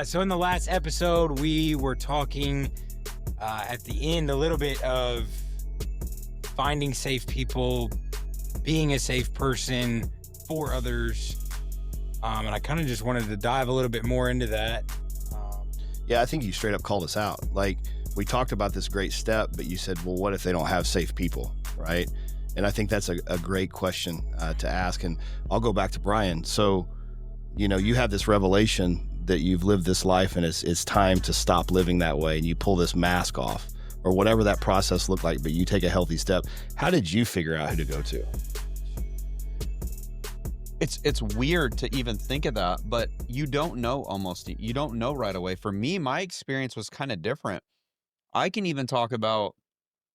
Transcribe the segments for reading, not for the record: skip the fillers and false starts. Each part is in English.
So in the last episode, we were talking at the end a little bit of finding safe people, being a safe person for others. And I kind of just wanted to dive a little bit more into that. Yeah, I think you straight up called us out. Like, we talked about this great step, but you said, well, what if they don't have safe people, right? And I think that's a great question to ask. And I'll go back to Bryan. So, you have this revelation that you've lived this life and it's time to stop living that way. And you pull this mask off or whatever that process looked like, but you take a healthy step. How did you figure out who to go to? It's weird to even think of that, but you don't know right away. For me, my experience was kind of different. I can even talk about,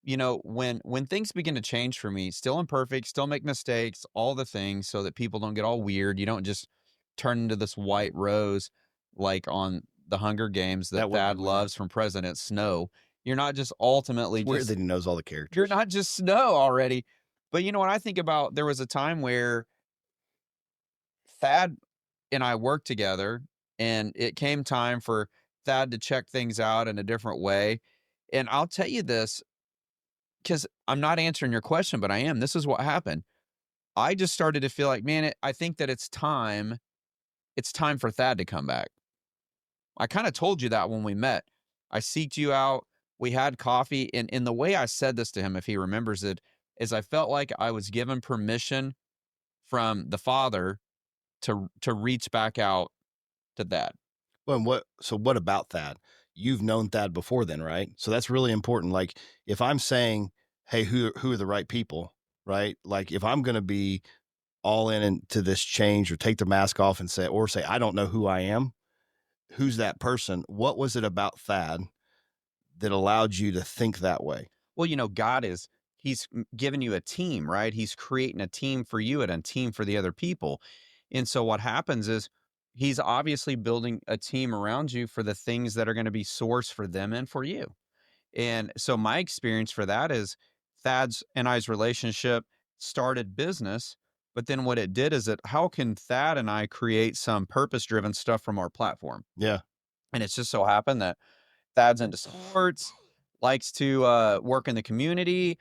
when things begin to change for me, still imperfect, still make mistakes, all the things so that people don't get all weird. You don't just turn into this white rose like on the Hunger Games that Thad loves from President Snow. You're not just ultimately it's weird that he knows all the characters. You're not just Snow already. But when I think about, there was a time where Thad and I worked together, and it came time for Thad to check things out in a different way. And I'll tell you this, because I'm not answering your question, but I am. This is what happened. I just started to feel like, man, I think that it's time for Thad to come back. I kind of told you that when we met. I seeked you out. We had coffee. And in the way I said this to him, if he remembers it, is I felt like I was given permission from the Father to reach back out to Thad. Well, what about Thad? You've known Thad before then, right? So that's really important. Like, if I'm saying, hey, who are the right people, right? Like, if I'm going to be all into this change or take the mask off and say, I don't know who I am, who's that person? What was it about Thad that allowed you to think that way? Well, God he's given you a team, right? He's creating a team for you and a team for the other people. And so what happens is he's obviously building a team around you for the things that are going to be source for them and for you. And so my experience for that is Thad's and I's relationship started business, but then what it did is how can Thad and I create some purpose-driven stuff from our platform? Yeah. And it's just so happened that Thad's into sports, likes to work in the community,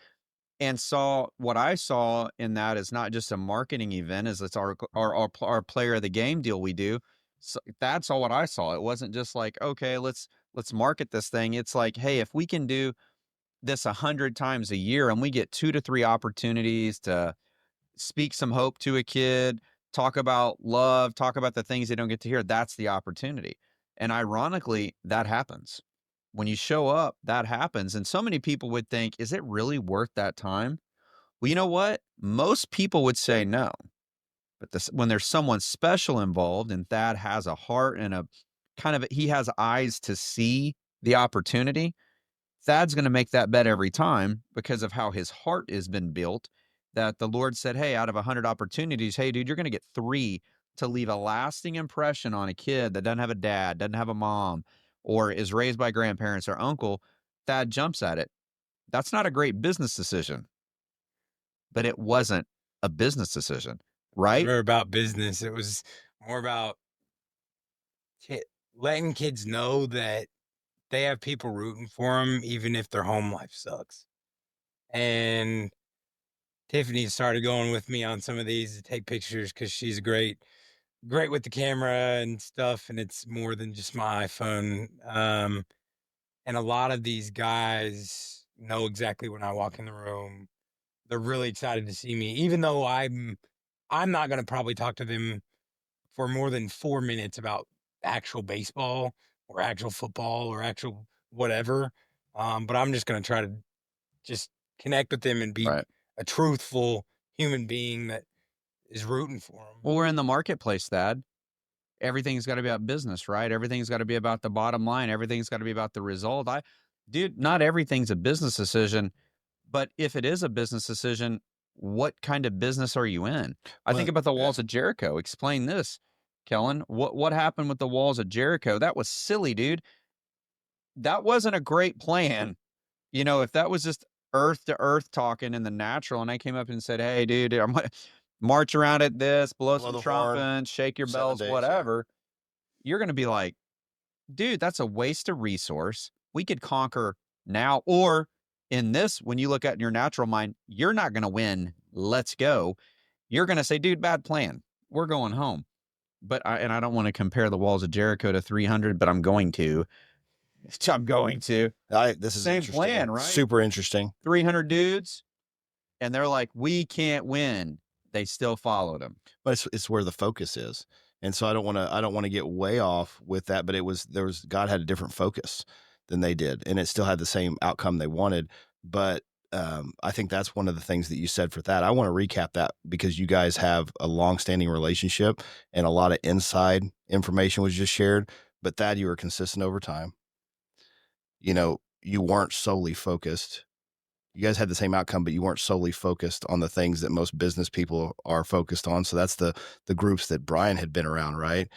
and saw what I saw in that is not just a marketing event, as it's our player of the game deal we do. So that's all what I saw. It wasn't just like, okay, let's market this thing. It's like, hey, if we can do this 100 times a year and we get 2 to 3 opportunities to speak some hope to a kid, talk about love, talk about the things they don't get to hear, that's the opportunity. And ironically, that happens. When you show up, that happens. And so many people would think, is it really worth that time? Well, you know what? Most people would say no. But when there's someone special involved, and Thad has a heart and he has eyes to see the opportunity, Thad's going to make that bet every time because of how his heart has been built, that the Lord said, hey, out of 100 opportunities, hey, dude, you're going to get 3 to leave a lasting impression on a kid that doesn't have a dad, doesn't have a mom, or is raised by grandparents or uncle. Thad jumps at it. That's not a great business decision, but it wasn't a business decision, right? It was about business. It was more about letting kids know that they have people rooting for them, even if their home life sucks. And Tiffany started going with me on some of these to take pictures because she's great with the camera and stuff, and it's more than just my iPhone. And a lot of these guys know exactly when I walk in the room. They're really excited to see me, even though I'm not going to probably talk to them for more than 4 minutes about actual baseball or actual football or actual whatever. But I'm just going to try to just connect with them and be a truthful human being that is rooting for them. Well, we're in the marketplace, Thad. Everything's got to be about business, right? Everything's got to be about the bottom line. Everything's got to be about the result. Dude, not everything's a business decision, but if it is a business decision, what kind of business are you in? I think about the walls of Jericho. Explain this, Kellen. What happened with the walls of Jericho? That was silly, dude. That wasn't a great plan. If that was just earth to earth talking in the natural, and I came up and said, hey, dude, I'm going to march around at this, blow some trumpets, shake your bells, whatever, you're going to be like, dude, that's a waste of resource. We could conquer now, or in this, when you look at your natural mind, you're not going to win. Let's go. You're going to say, dude, bad plan. We're going home. And I don't want to compare the walls of Jericho to 300, but I'm going to. I'm going to. This is Same interesting. plan, right? Super interesting. 300 dudes, and they're like, we can't win. They still followed him. But it's where the focus is. And so I don't want to get way off with that, but God had a different focus than they did, and it still had the same outcome they wanted. But I think that's one of the things that you said for that. I want to recap that because you guys have a long-standing relationship and a lot of inside information was just shared. But Thad, you were consistent over time. You weren't solely focused. You guys had the same outcome, but you weren't solely focused on the things that most business people are focused on. So that's the groups that Bryan had been around, right?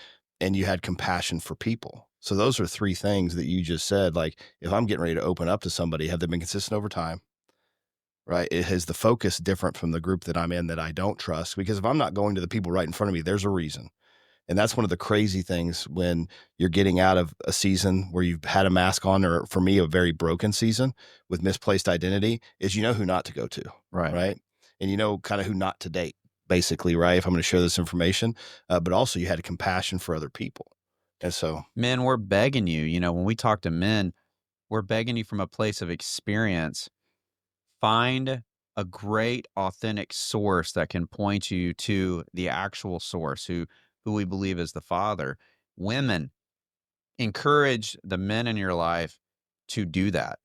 And you had compassion for people. So those are three things that you just said. Like, if I'm getting ready to open up to somebody, have they been consistent over time? Right? Is the focus different from the group that I'm in that I don't trust? Because if I'm not going to the people right in front of me, there's a reason. And that's one of the crazy things when you're getting out of a season where you've had a mask on, or for me, a very broken season with misplaced identity, is who not to go to. Right. Right. And kind of who not to date, basically, right? If I'm going to share this information, but also you had a compassion for other people. And so, men, we're begging you, when we talk to men, we're begging you from a place of experience. Find a great, authentic source that can point you to the actual source who we believe is the Father. Women, encourage the men in your life to do that.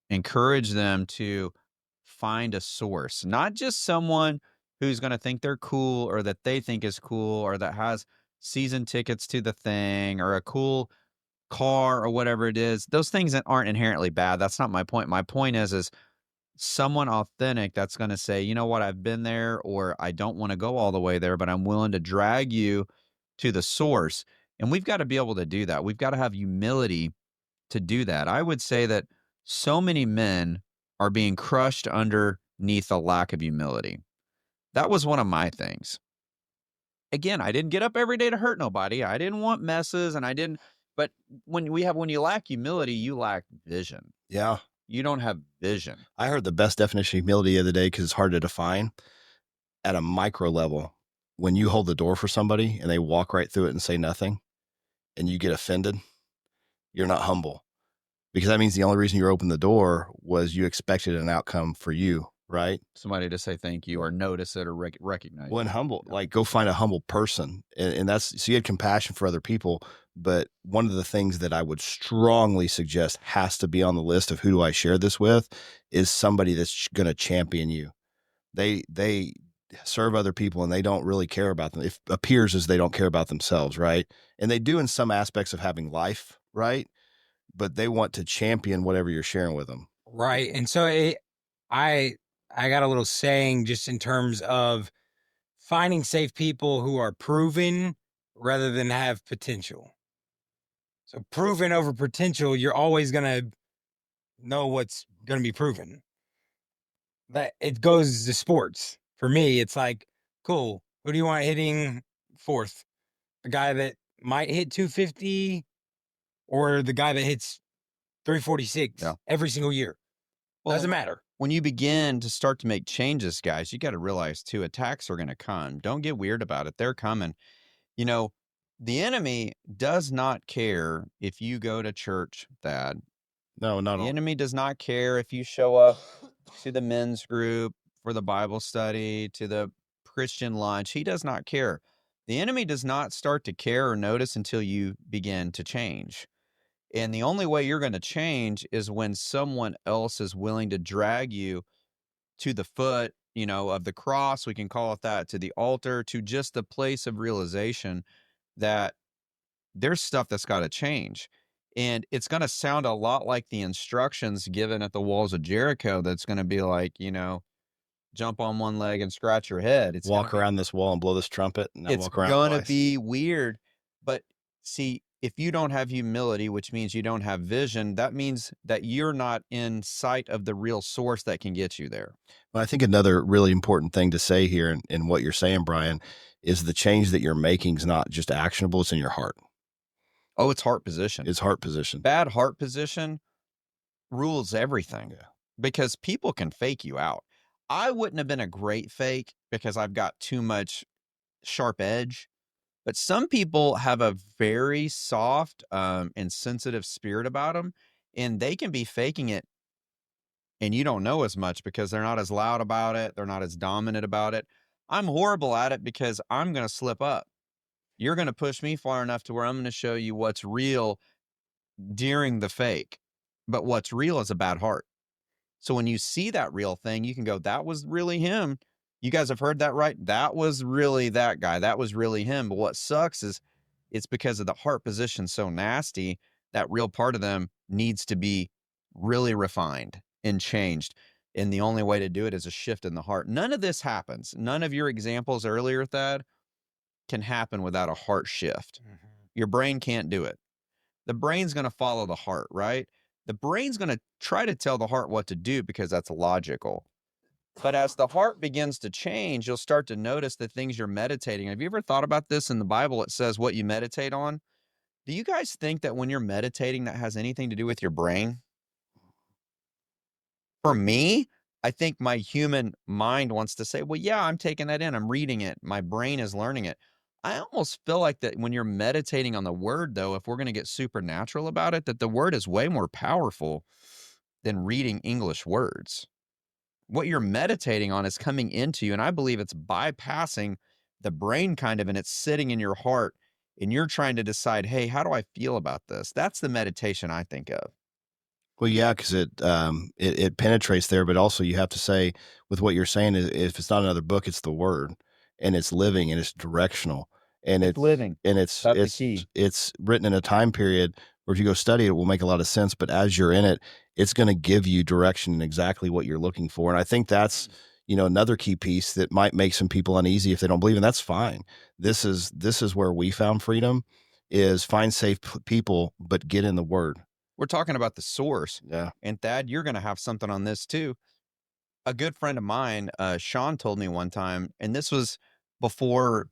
Encourage them to find a source, not just someone who's going to think they're cool or that they think is cool or that has season tickets to the thing or a cool car or whatever it is. Those things aren't inherently bad. That's not my point. My point is someone authentic that's going to say, you know what, I've been there, or I don't want to go all the way there, but I'm willing to drag you to the source. And we've got to be able to do that. We've got to have humility to do that. I would say that so many men are being crushed underneath a lack of humility. That was one of my things. Again, I didn't get up every day to hurt nobody. I didn't want messes, but when you lack humility, you lack vision. yeah. You don't have vision. I heard the best definition of humility the other day because it's hard to define. At a micro level, when you hold the door for somebody and they walk right through it and say nothing, and you get offended, you're not humble, because that means the only reason you opened the door was you expected an outcome for you, right? Somebody to say thank you or notice it or recognize When it. humble, like, go find a humble person, and that's, so you had compassion for other people. But one of the things that I would strongly suggest has to be on the list of who do I share this with is somebody that's going to champion you. They serve other people and they don't really care about them. It appears as they don't care about themselves, right? And they do in some aspects of having life, right? But they want to champion whatever you're sharing with them. Right. And so I got a little saying just in terms of finding safe people who are proven rather than have potential. So proven over potential, you're always going to know what's going to be proven. That it goes to sports. For me, it's like, cool. Who do you want hitting fourth? The guy that might hit 250 or the guy that hits 346 every single year? Well, doesn't matter. When you begin to start to make changes, guys, you got to realize too, attacks are going to come. Don't get weird about it. They're coming. The enemy does not care if you go to church, Thad. No, not The all. enemy does not care if you show up to the men's group for the Bible study, to the Christian lunch. He does not care. The enemy does not start to care or notice until you begin to change. And the only way you're going to change is when someone else is willing to drag you to the foot, of the cross, we can call it that, to the altar, to just the place of realization that there's stuff that's got to change. And it's going to sound a lot like the instructions given at the walls of Jericho. That's going to be like, jump on one leg and scratch your head. It's walk around this wall and blow this trumpet. And it's walk around going to twice. be weird. But see, if you don't have humility, which means you don't have vision, that means that you're not in sight of the real source that can get you there. Well, I think another really important thing to say here in what you're saying, Bryan, is the change that you're making is not just actionable, it's in your heart. Oh, it's heart position. It's heart position. Bad heart position rules everything Yeah. because people can fake you out. I wouldn't have been a great fake because I've got too much sharp edge, but some people have a very soft and sensitive spirit about them, and they can be faking it and you don't know as much because they're not as loud about it. They're not as dominant about it. I'm horrible at it because I'm going to slip up. You're going to push me far enough to where I'm going to show you what's real during the fake. But what's real is a bad heart. So when you see that real thing, you can go, that was really him. You guys have heard that, right? That was really that guy. That was really him. But what sucks is it's because of the heart position so nasty, that real part of them needs to be really refined and changed. And the only way to do it is a shift in the heart. None of this happens. None of your examples earlier, Thad, can happen without a heart shift. Your brain can't do it. The brain's going to follow the heart, right? The brain's going to try to tell the heart what to do because that's logical. But as the heart begins to change, you'll start to notice the things you're meditating. Have you ever thought about this? In the Bible, it says what you meditate on. Do you guys think that when you're meditating, that has anything to do with your brain? For me, I think my human mind wants to say, well, yeah, I'm taking that in. I'm reading it. My brain is learning it. I almost feel like that when you're meditating on the word, though, if we're going to get supernatural about it, that the word is way more powerful than reading English words. What you're meditating on is coming into you, and I believe it's bypassing the brain kind of, and it's sitting in your heart, and you're trying to decide, hey, how do I feel about this? That's the meditation I think of. Well, yeah, because it penetrates there, but also you have to say with what you're saying is if it's not another book, it's the word, and it's living and it's directional, and It's living. and That's the key. it's written in a time period where if you go study it, it will make a lot of sense. But as you're in it, it's going to give you direction and exactly what you're looking for. And I think that's another key piece that might make some people uneasy if they don't believe, and that's fine. This is where we found freedom: is find safe people, but get in the word. We're talking about the source. Yeah. And Thad, you're going to have something on this too. A good friend of mine, Sean, told me one time, and this was before,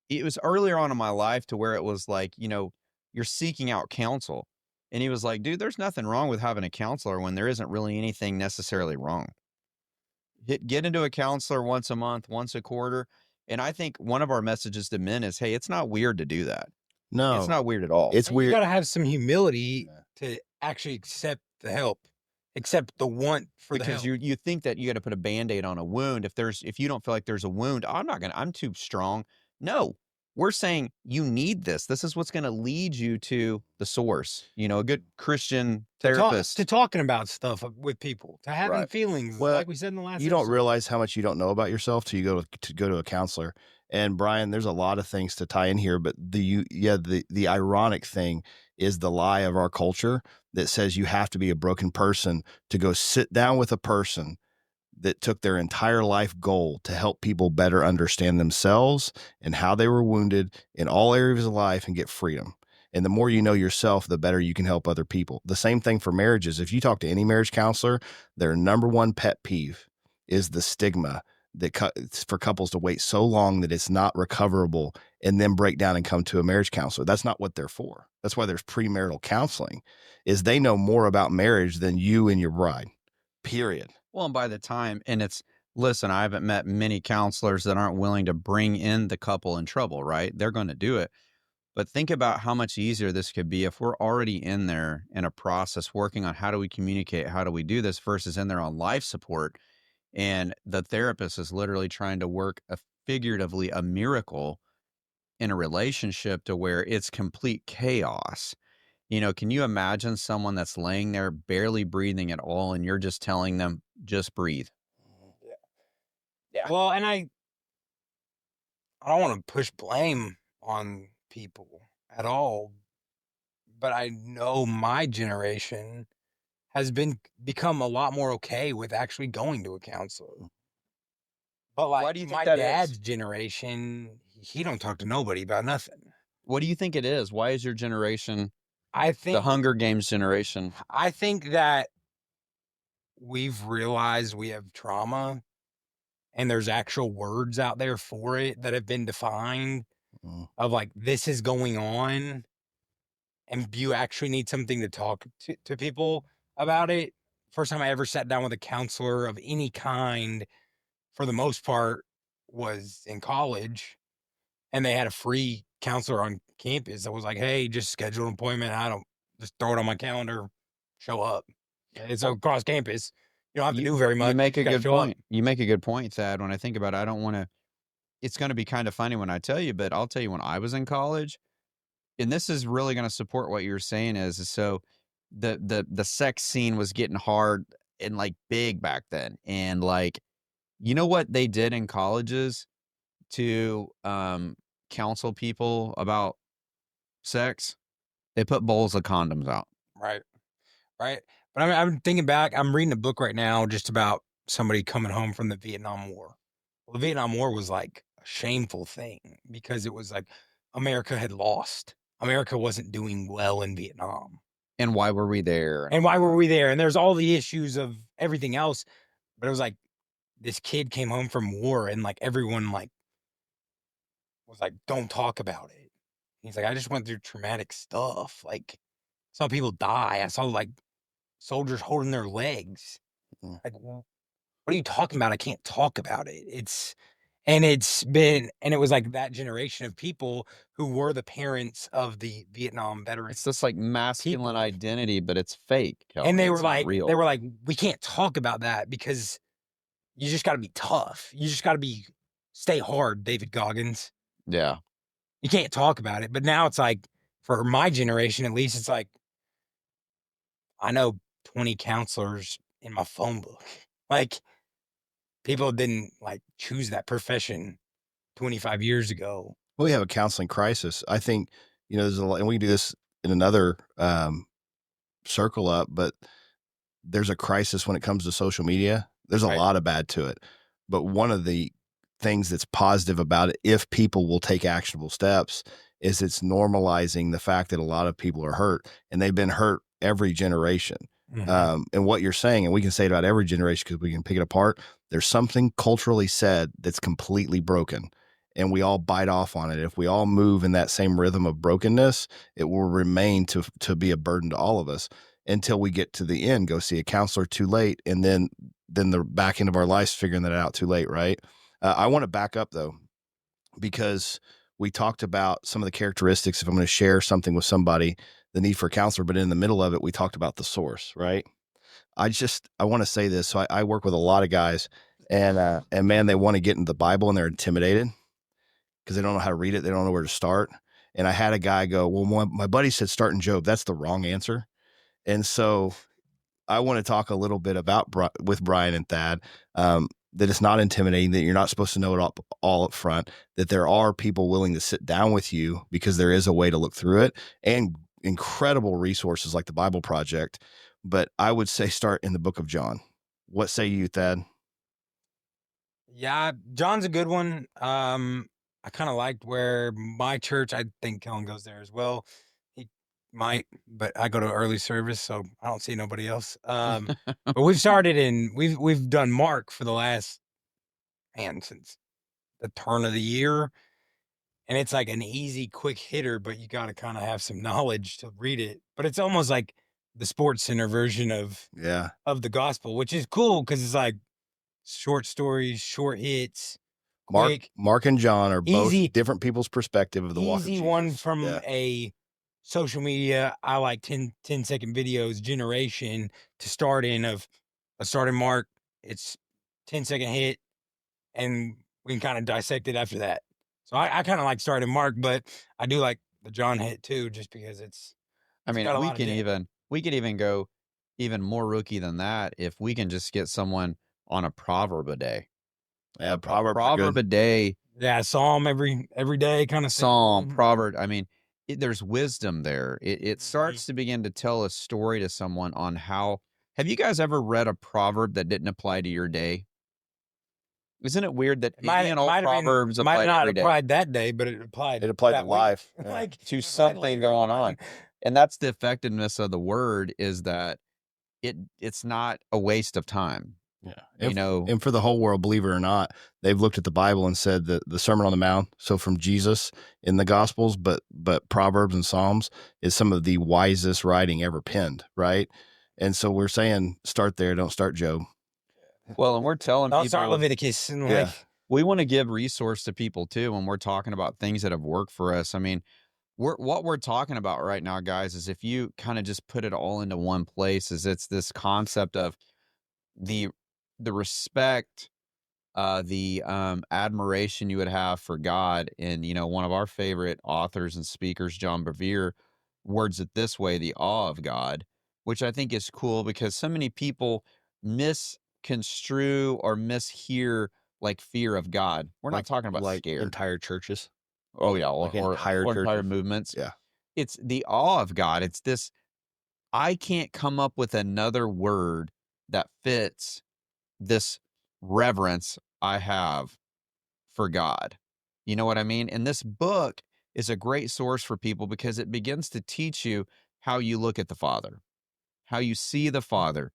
it was earlier on in my life to where it was like, you're seeking out counsel. And he was like, dude, there's nothing wrong with having a counselor when there isn't really anything necessarily wrong. Get into a counselor once a month, once a quarter. And I think one of our messages to men is, hey, it's not weird to do that. No, it's not weird at all. It's weird. You got to have some humility to actually accept the help, accept the want for the help. Because you think that you got to put a Band-Aid on a wound. If you don't feel like there's a wound, I'm too strong. No, we're saying you need this. This is what's going to lead you to the source. A good Christian therapist. To talking about stuff with people, to having Right. feelings, Well, like we said in the last you don't episode. realize how much you don't know about yourself till you go to a counselor. And Bryan, there's a lot of things to tie in here, but the ironic thing is the lie of our culture that says you have to be a broken person to go sit down with a person that took their entire life goal to help people better understand themselves and how they were wounded in all areas of life and get freedom. And the more you know yourself, the better you can help other people. The same thing for marriages. If you talk to any marriage counselor, their number one pet peeve is the stigma that for couples to wait so long that it's not recoverable and then break down and come to a marriage counselor. That's not what they're for. That's why there's premarital counseling, is they know more about marriage than you and your bride, period. Well, and by the time, listen, I haven't met many counselors that aren't willing to bring in the couple in trouble, right? They're going to do it. But think about how much easier this could be if we're already in there in a process working on how do we communicate, how do we do this versus in there on life support. And the therapist is literally trying to work figuratively a miracle in a relationship to where it's complete chaos. Can you imagine someone that's laying there barely breathing at all and you're just telling them, just breathe? Yeah. Well, and I don't want to push blame on people at all, but I know my generation has become a lot more okay with actually going to a counselor. But Why do you think my that dad's is? generation, he don't talk to nobody about nothing. What do you think it is? Why is your generation I think the Hunger Games generation? I think that we've realized we have trauma and there's actual words out there for it that have been defined of like, this is going on. and you actually need something to talk to people about it. First time I ever sat down with a counselor of any kind, for the most part, was in college, and they had a free counselor on campus that was like, "Hey, just schedule an appointment. I don't just throw it on my calendar, show up." It's across campus. You don't have to do very You much. You make just a got to good show up. point. You make a good point, Thad. When I think about it, I don't want to. It's going to be kind of funny when I tell you, but I'll tell you when I was in college, and this is really going to support what you're saying is so the sex scene was getting hard and like big back then, and like you know what they did in colleges to counsel people about sex? They put bowls of condoms out. Right. Right. But I'm thinking back. I'm reading a book right now just about somebody coming home from the Vietnam War. Well, the Vietnam War was like a shameful thing because it was like America had lost. America wasn't doing well in Vietnam. And why were we there? And why were we there? And there's all the issues of everything else. But it was like this kid came home from war and like everyone like was like, don't talk about it. He's like, I just went through traumatic stuff. Like, saw people die. I saw like soldiers holding their legs. Mm. Like, what are you talking about? I can't talk about it. And it was like that generation of people who were the parents of the Vietnam veterans. It's this like masculine people. identity, but it's fake. Kellen. And they It's were not like, real. we can't talk about that because you just got to be tough. You just got to stay hard, David Goggins. Yeah. You can't talk about it. But now it's like, for my generation at least, it's like, I know 20 counselors in my phone book. Like, people didn't like choose that profession 25 years ago. Well, we have a counseling crisis. I think, there's a lot, and we can do this in another circle up, but there's a crisis when it comes to social media. There's a Right. lot of bad to it. But one of the things that's positive about it, if people will take actionable steps, is it's normalizing the fact that a lot of people are hurt, and they've been hurt every generation. Mhm. And what you're saying, and we can say it about every generation because we can pick it apart, there's something culturally said that's completely broken, and we all bite off on it. If we all move in that same rhythm of brokenness, it will remain to be a burden to all of us until we get to the end, go see a counselor too late, and then the back end of our lives figuring that out too late, right? I want to back up though, because we talked about some of the characteristics. If I'm going to share something with somebody, the need for a counselor, but in the middle of it, we talked about the source, right? I want to say this. So I work with a lot of guys, and man, they want to get into the Bible and they're intimidated because they don't know how to read it. They don't know where to start. And I had a guy go, well, my buddy said start in Job. That's the wrong answer. And so I want to talk a little bit about with Bryan and Thad, that it's not intimidating, that you're not supposed to know it all up front, that there are people willing to sit down with you because there is a way to look through it, and incredible resources like the Bible Project. But I would say start in the book of John. What say you, Thad? Yeah, John's a good one. I kind of liked where my church, I think Kellen goes there as well. He might, but I go to early service, so I don't see nobody else. But we've done Mark for the last, since the turn of the year. And it's like an easy, quick hitter, but you got to kind of have some knowledge to read it. But it's almost like the Sports Center version of the gospel, which is cool because it's like short stories, short hits, quick. Mark and John are easy, both different people's perspective of the walk of Jesus. Easy one from a social media, I like 10-second videos generation to start in of a starting Mark. It's 10-second hit, and we can kind of dissect it after that. So I kind of like starting Mark, but I do like the John hit too, just because it's I mean, got a we lot of can depth. even go even more rookie than that if we can just get someone on a proverb a day. Yeah, proverb a day. Yeah, Psalm every day kind of Psalm, thing. proverb. I mean, there's wisdom there. It starts to begin to tell a story to someone on how. Have you guys ever read a proverb that didn't apply to your day? Isn't it weird that any and all proverbs apply might not every day? applied that day, but it applied to life. Yeah. Like to something going on. And that's the effectiveness of the word, is that it's not a waste of time. Yeah. You know, And for the whole world, believe it or not, they've looked at the Bible and said that the Sermon on the Mount, so from Jesus in the Gospels, but Proverbs and Psalms is some of the wisest writing ever penned, right? And so we're saying start there, don't start Job. well, and we're telling Don't start people Leviticus and Yeah. like, we want to give resource to people too when we're talking about things that have worked for us. I mean, what we're talking about right now, guys, is if you kind of just put it all into one place, is it's this concept of the respect, the admiration you would have for God. And one of our favorite authors and speakers, John Bevere, words it this way: the awe of God, which I think is cool because so many people misconstrue or mishear like fear of God. We're not talking about like scared. entire churches. Oh yeah, Like entire entire churches. movements. Yeah. It's the awe of God. It's this. I can't come up with another word that fits this reverence I have for God. You know what I mean? And this book is a great source for people because it begins to teach you how you look at the Father, how you see the Father.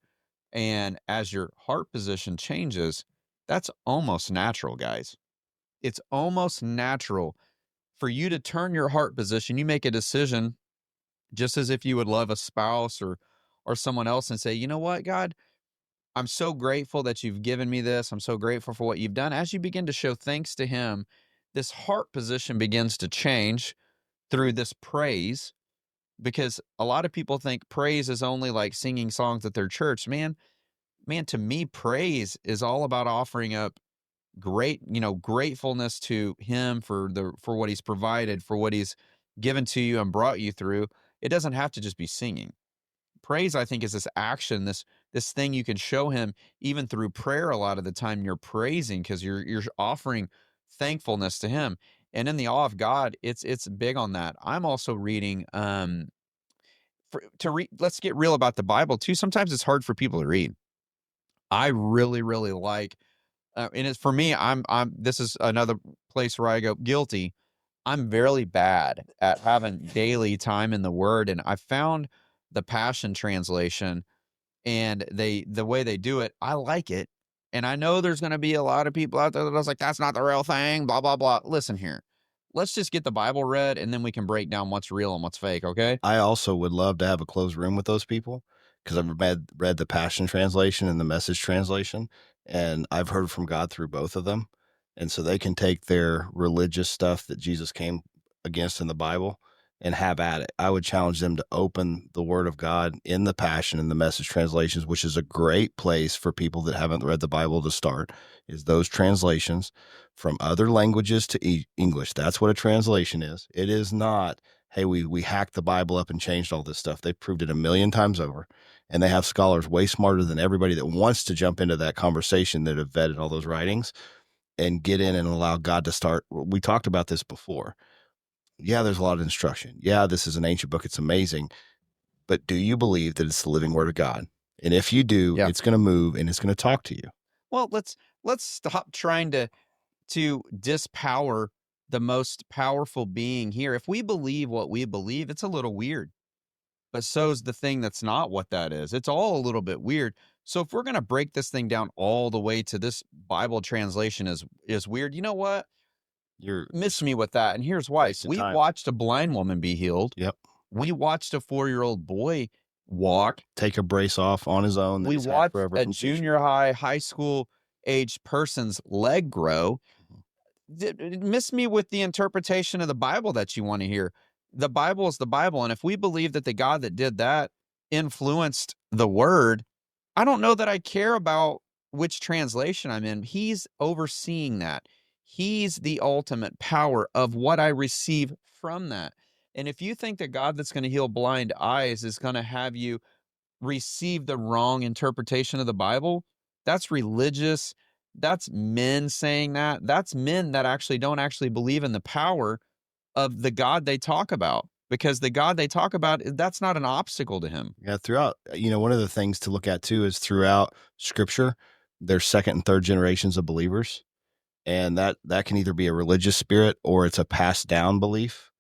And as your heart position changes, that's almost natural, guys. It's almost natural for you to turn your heart position. You make a decision just as if you would love a spouse or someone else and say, "You know what, God? I'm so grateful that you've given me this. I'm so grateful for what you've done." As you begin to show thanks to him, this heart position begins to change through this praise, because a lot of people think praise is only like singing songs at their church. Man, to me, praise is all about offering up gratefulness to him for what he's provided, for what he's given to you and brought you through. It doesn't have to just be singing. Praise, I think, is this action, this thing you can show him even through prayer. A lot of the time you're praising because you're offering thankfulness to him. And in the awe of God, it's big on that. I'm also reading let's get real about the Bible too. Sometimes it's hard for people to read. I really, really like and it's for me, I'm this is another place where I go guilty. I'm very bad at having daily time in the word, and I found the Passion Translation, and the way they do it, I like it. And I know there's going to be a lot of people out there that was like, that's not the real thing, blah, blah, blah. Listen here. Let's just get the Bible read, and then we can break down what's real and what's fake, okay? I also would love to have a closed room with those people because I've read the Passion Translation and the Message Translation, and I've heard from God through both of them. And so they can take their religious stuff that Jesus came against in the Bible and have at it. I would challenge them to open the Word of God in the Passion and the Message translations, which is a great place for people that haven't read the Bible to start, is those translations from other languages to English. That's what a translation is. It is not, hey, we hacked the Bible up and changed all this stuff. They've proved it a million times over. And they have scholars way smarter than everybody that wants to jump into that conversation that have vetted all those writings and get in and allow God to start. We talked about this before. Yeah, there's a lot of instruction. Yeah, this is an ancient book. It's amazing. But do you believe that it's the living word of God? And if you do, Yeah. it's going to move and it's going to talk to you. Well, let's stop trying to dispower the most powerful being here. If we believe what we believe, it's a little weird. But so's the thing that's not what that is. It's all a little bit weird. So if we're going to break this thing down all the way to this Bible translation is weird, you know what? You're Miss me with that. And here's why. wasting We time. watched a blind woman be healed. Yep. We watched a 4-year-old boy walk. Take a brace off on his own. that We he's had watched forever a from seizure. junior high school age person's leg grow. Miss me with the interpretation of the Bible that you want to hear. The Bible is the Bible. And if we believe that the God that did that influenced the word, I don't know that I care about which translation I'm in. He's overseeing that. He's the ultimate power of what I receive from that. And if you think that God that's going to heal blind eyes is going to have you receive the wrong interpretation of the Bible, that's religious. That's men saying that. That's men that actually don't actually believe in the power of the God they talk about, because the God they talk about, that's not an obstacle to him. Yeah, throughout, one of the things to look at too is throughout Scripture, there's second and third generations of believers, and that can either be a religious spirit or it's a passed down belief,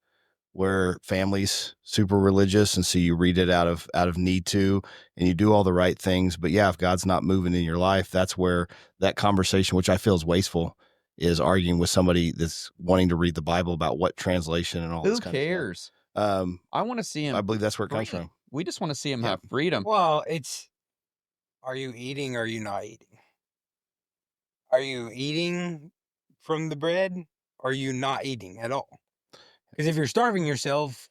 where family's super religious, and so you read it out of need to, and you do all the right things. But yeah, if God's not moving in your life, that's where that conversation, which I feel is wasteful, is arguing with somebody that's wanting to read the Bible about what translation and all Who this kind of cares? stuff. I want to see him. I believe that's where it comes free. from. We just want to see him Yeah. have freedom. Well, are you eating or are you not eating? Are you eating from the bread or are you not eating at all? Because if you're starving yourself,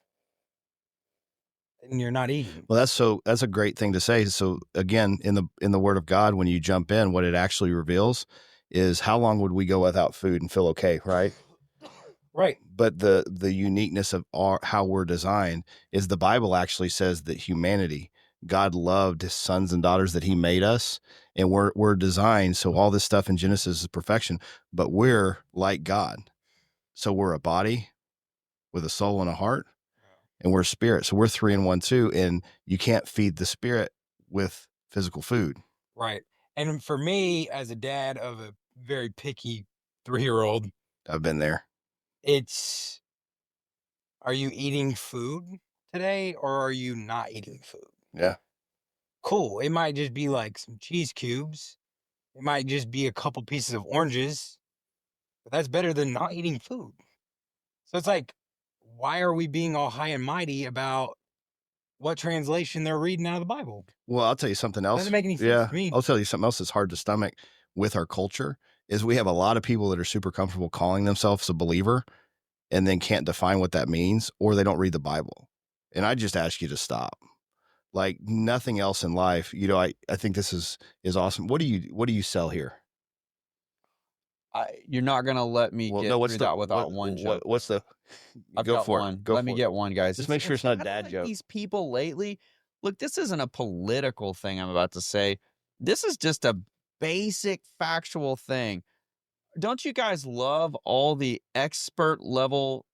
then you're not eating. Well, that's a great thing to say. So again, in the Word of God, when you jump in, what it actually reveals is how long would we go without food and feel okay, right? Right. But the uniqueness of how we're designed is the Bible actually says that humanity, God loved his sons and daughters that he made us, and we're designed. So all this stuff in Genesis is perfection, but we're like God. So we're a body with a soul and a heart, and we're a spirit. So we're 3 in 1 too. And you can't feed the spirit with physical food. Right. And for me, as a dad of a very picky 3-year-old, I've been there. Are you eating food today or are you not eating food? Yeah. Cool. It might just be like some cheese cubes. It might just be a couple pieces of oranges, but that's better than not eating food. So it's like, why are we being all high and mighty about what translation they're reading out of the Bible? Well, I'll tell you something else. Doesn't make any sense to me. I'll tell you something else that's hard to stomach with our culture is we have a lot of people that are super comfortable calling themselves a believer and then can't define what that means, or they don't read the Bible. And I just ask you to stop. Like nothing else in life, I think this is awesome. What do you sell here? You're not gonna let me get through that without one joke. What's the? I've go got for one. it. Go Let for me it. get one, guys. Just make sure it's not a kinda dad like joke. These people lately, look, this isn't a political thing I'm about to say. This is just a basic factual thing. Don't you guys love all the expert level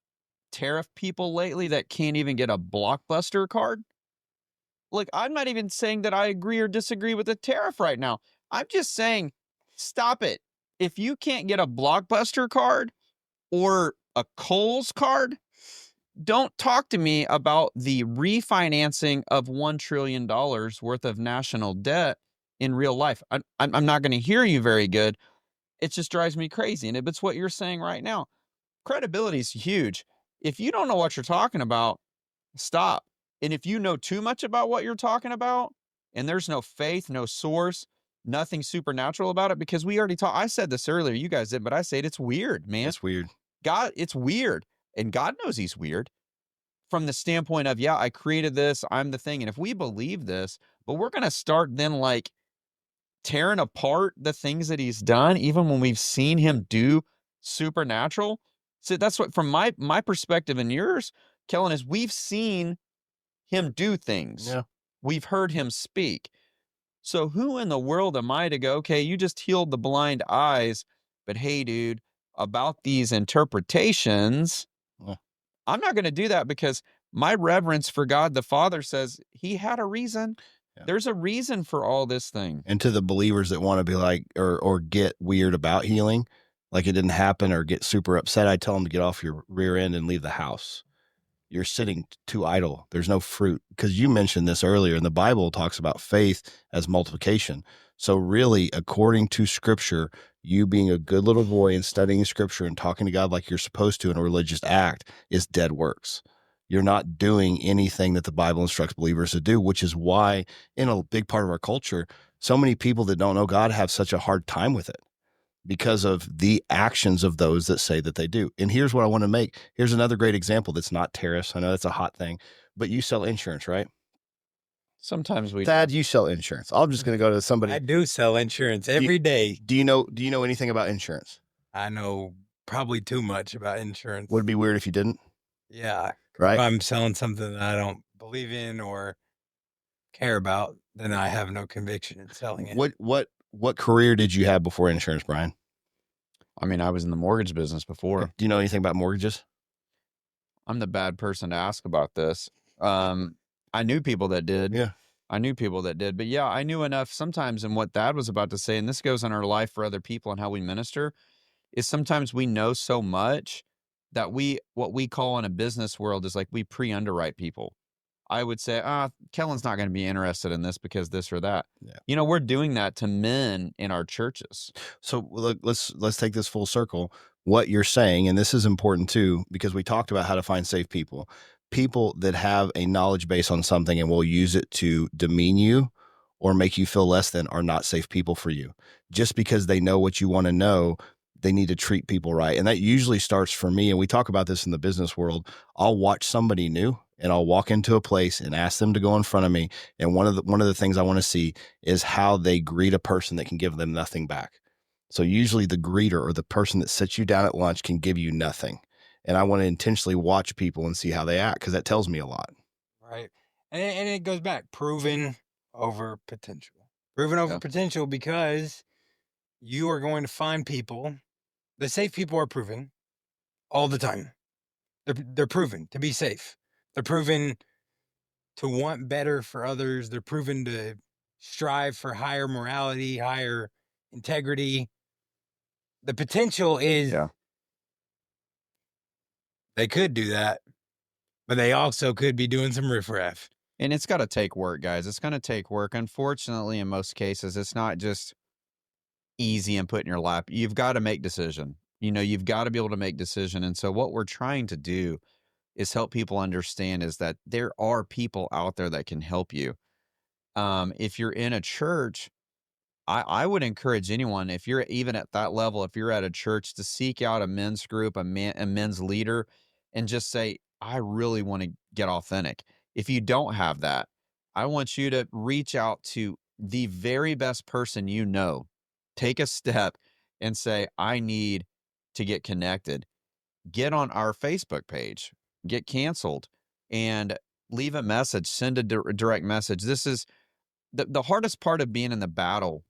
tariff people lately that can't even get a Blockbuster card? Look, I'm not even saying that I agree or disagree with the tariff right now. I'm just saying, stop it. If you can't get a Blockbuster card or a Kohl's card, don't talk to me about the refinancing of $1 trillion worth of national debt in real life. I'm not going to hear you very good. It just drives me crazy. And it's what you're saying right now. Credibility is huge. If you don't know what you're talking about, stop. And if you know too much about what you're talking about, and there's no faith, no source, nothing supernatural about it, because we already talked. I said this earlier, you guys did, but I said it's weird, man. It's weird. God, it's weird. And God knows he's weird from the standpoint of, yeah, I created this, I'm the thing. And if we believe this, but we're going to start then like tearing apart the things that he's done, even when we've seen him do supernatural. So that's what, from my perspective and yours, Kellen, is we've seen him do things. Yeah. We've heard him speak. So who in the world am I to go, okay, you just healed the blind eyes, but hey, dude, about these interpretations, I'm not going to do that because my reverence for God the Father says he had a reason. Yeah. There's a reason for all this thing. And to the believers that want to be like, or get weird about healing, like it didn't happen, or get super upset, I tell them to get off your rear end and leave the house. You're sitting too idle. There's no fruit. Because you mentioned this earlier, and the Bible talks about faith as multiplication. So really, according to Scripture, you being a good little boy and studying Scripture and talking to God like you're supposed to in a religious act is dead works. You're not doing anything that the Bible instructs believers to do, which is why in a big part of our culture, so many people that don't know God have such a hard time with it, because of the actions of those that say that they do. And here's what I want to make. Here's another great example that's not tariffs. I know that's a hot thing, but you sell insurance, right? Sometimes we Thad, you sell insurance. I'm just going to go to somebody. I do sell insurance every day. Do you know anything about insurance? I know probably too much about insurance. Would it be weird if you didn't? Yeah. Right. If I'm selling something that I don't believe in or care about, then I have no conviction in selling it. What career did you have before insurance, Bryan? I mean, I was in the mortgage business before. Do you know anything about mortgages? I'm the bad person to ask about this. I knew people that did. Yeah. I knew people that did. But yeah, I knew enough sometimes in what Thad was about to say, and this goes in our life for other people and how we minister, is sometimes we know so much that what we call in a business world is like we pre-underwrite people. I would say, Kellen's not going to be interested in this because this or that. Yeah. You know, we're doing that to men in our churches. So look, let's take this full circle. What you're saying, and this is important too, because we talked about how to find safe people. People that have a knowledge base on something and will use it to demean you or make you feel less than are not safe people for you. Just because they know what you want to know, they need to treat people right. And that usually starts for me. And we talk about this in the business world. I'll watch somebody new and I'll walk into a place and ask them to go in front of me. And one of the things I want to see is how they greet a person that can give them nothing back. So usually the greeter or the person that sits you down at lunch can give you nothing. And I want to intentionally watch people and see how they act because that tells me a lot. Right. And it goes back, proven over potential. Proven over potential, because you are going to find people. The safe people are proven all the time. They're proven to be safe. They're proven to want better for others. They're proven to strive for higher morality, higher integrity. The potential is they could do that, but they also could be doing some riffraff. And it's got to take work, guys. It's going to take work. Unfortunately, in most cases, it's not just easy and put in your lap. You've got to make decision. You know, you've got to be able to make decision. And so what we're trying to do is help people understand is that there are people out there that can help you. If you're in a church, I would encourage anyone, if you're even at that level, if you're at a church, to seek out a men's group, a men's leader, and just say, I really want to get authentic. If you don't have that, I want you to reach out to the very best person you know. Take a step and say, I need to get connected. Get on our Facebook page, get canceled, and leave a message, send a direct message. This is the hardest part of being in the battle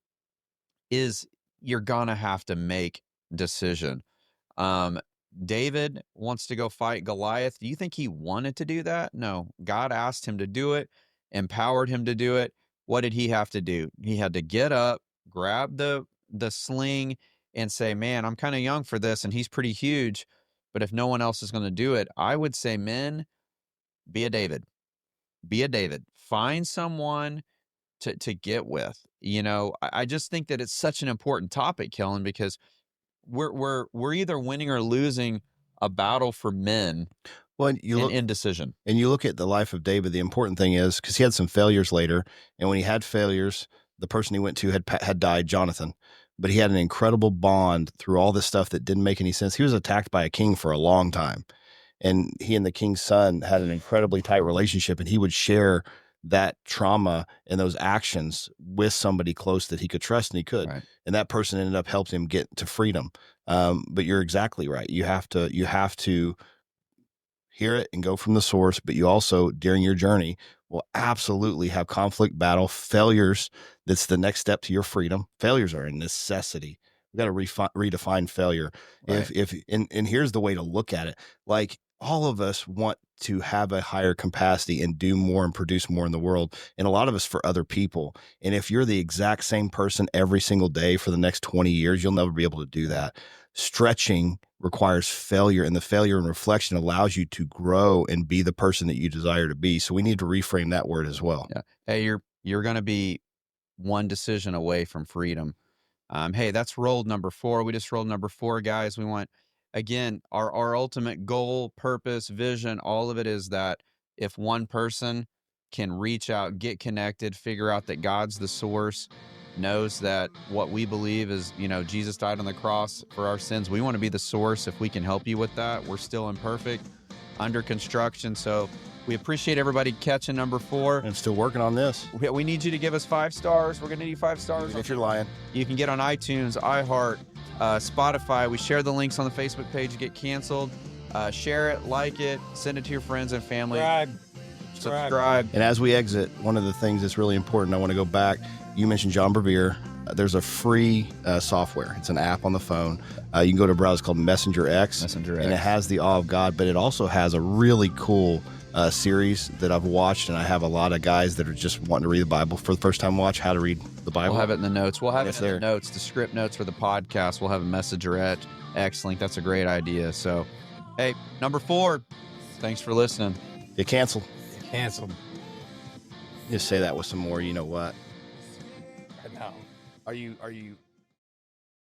is you're going to have to make decision. David wants to go fight Goliath. Do you think he wanted to do that? No. God asked him to do it, empowered him to do it. What did he have to do? He had to get up, grab the sling, and say, man, I'm kind of young for this, and he's pretty huge. But if no one else is going to do it, I would say, men, be a David. Be a David. Find someone to get with. You know, I just think that it's such an important topic, Kellen, because we're either winning or losing a battle for men. Well, you look indecision. And you look at the life of David. The important thing is, because he had some failures later, and when he had failures, the person he went to had died, Jonathan. But he had an incredible bond through all this stuff that didn't make any sense. He was attacked by a king for a long time, and he and the king's son had an incredibly tight relationship, and he would share that trauma and those actions with somebody close that he could trust, and he could. Right. And that person ended up helping him get to freedom. But you're exactly right. You have to hear it and go from the source, but you also, during your journey, will absolutely have conflict, battle, failures. That's the next step to your freedom. Failures are a necessity. We got to redefine failure. Right. And here's the way to look at it. Like, all of us want to have a higher capacity and do more and produce more in the world. And a lot of us for other people. And if you're the exact same person every single day for the next 20 years, you'll never be able to do that. Stretching requires failure, and the failure and reflection allows you to grow and be the person that you desire to be. So we need to reframe that word as well. Yeah. Hey, you're going to be one decision away from freedom. Hey, that's rolled number 4. We just rolled number 4, guys. We want, again, our ultimate goal, purpose, vision, all of it is that if one person can reach out, get connected, figure out that God's the source, knows that what we believe is, you know, Jesus died on the cross for our sins. We want to be the source. If we can help you with that, we're still imperfect, under construction. So we appreciate everybody catching number 4. And still working on this. We need you to give us 5 stars. We're going to need 5 stars. If you're lying. You can get on iTunes, iHeart, Spotify. We share the links on the Facebook page. Get canceled. Share it, like it, send it to your friends and family. Subscribe. And as we exit, one of the things that's really important, I want to go back. You mentioned John Bevere. There's a free software. It's an app on the phone. You can go to a browser called Messenger X. And it has the awe of God, but it also has a really cool series that I've watched, and I have a lot of guys that are just wanting to read the Bible for the first time. Watch how to read the Bible. We'll have it in the notes. We'll have it in the notes, the script notes for the podcast. We'll have a Messenger X link. That's a great idea. So Hey, number 4. Thanks for listening. Get canceled. Get canceled. Just say that with some more, you know what? I know. Are you